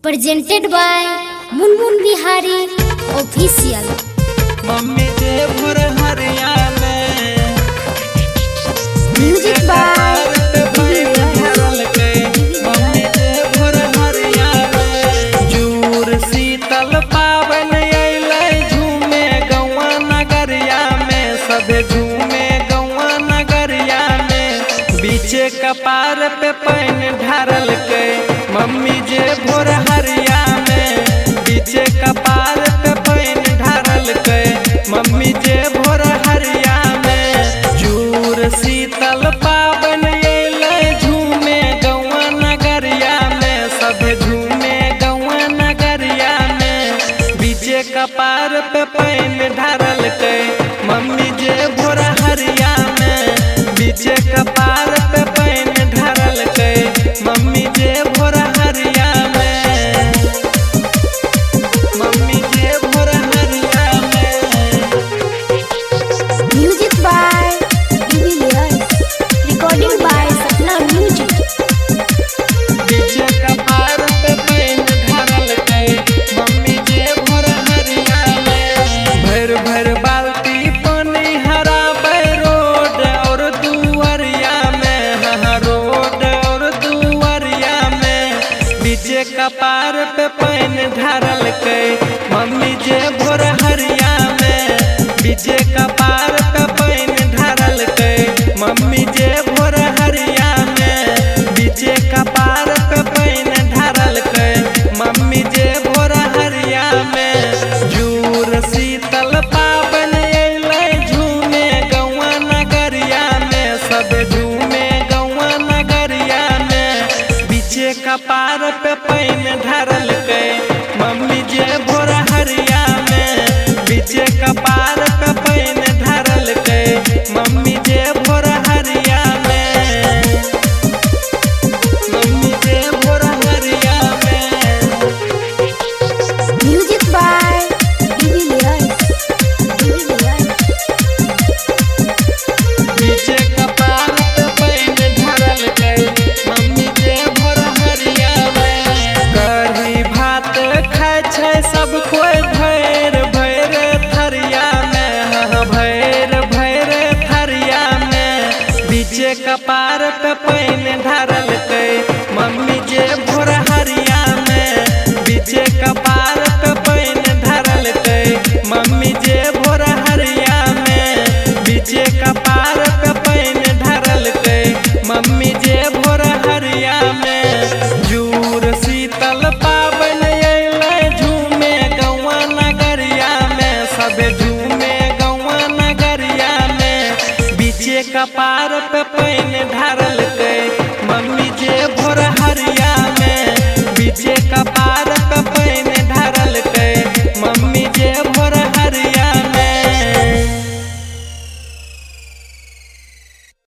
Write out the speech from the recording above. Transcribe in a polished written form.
presented by Munmun Bihari Official। Mummy जे भोर हरिया में म्यूजिक बाय मम्मी जे भोर हरिया में जूर शीतल पावन अइलै झूमे गौआ नगरिया में सभे झूमे गौआ नगरिया में बीचे कपार पे पानी ढारल के मम्मी जे भोर हरिया में बीचे कपार पे पानी ढारल के मम्मी जे भोर हरिया में जूर शीतल पावन अइलै झूमे गौआ नगरिया में सभे झूमे गौआ नगरिया में बीचे कपार पे पानी ढारल के मम्मी जे भोर हरिया में बीचे कपार पे पानी ढारल के मम्मी जे भोर हरिया में मम्मी जे भोर हरिया में music by recording by Sapna music. बीचे कपार पे पानी ढारल के मम्मी जे भोर हरिया में भर भर बाल्टी पानी हराबै रोड और दुआरिया में हाँ रोड और दुआरिया में बीचे कपार पे पानी ढारल के मम्मी जे भोर हरिया में बीचे कपार पे पानी ढारल के मम्मी जे भोर हरिया में बीचे कपार पे पानी ढारल के मम्मी जे भोर हरिया में जूर शीतल पावन अइलै झूमे गौआ नगरिया में सब झूमे गौआ नगरिया में बीचे कपार पे पानी ढारल के मम्मी जे भोर हरिया में बीचे कपार पे पानी ढारल के मम्मी जे भोर हरिया में मम्मी जे भोर हरिया में म्यूजिक बाय बीचे कपार पे पानी ढारल के मम्मी जे भोर हरिया में कढ़ी भात खाय छै सब कोई भैर भैर थरिया में हाँ भैर भैर थरिया में बीचे कपार पे पानी ढारल के मम्मी जे भोर हरिया में बीचे कपार पे पानी ढारल के मम्मी जे भोर हरिया में बीचे कपार पे पानी ढारल के मम्मी जे भोर हरिया में जूर शीतल पावन अइलै झूमे गौआ नगरिया में सभे झूमे गौआ नगरिया में बीचे कपार पे पानी ढारल के मम्मी जे भोर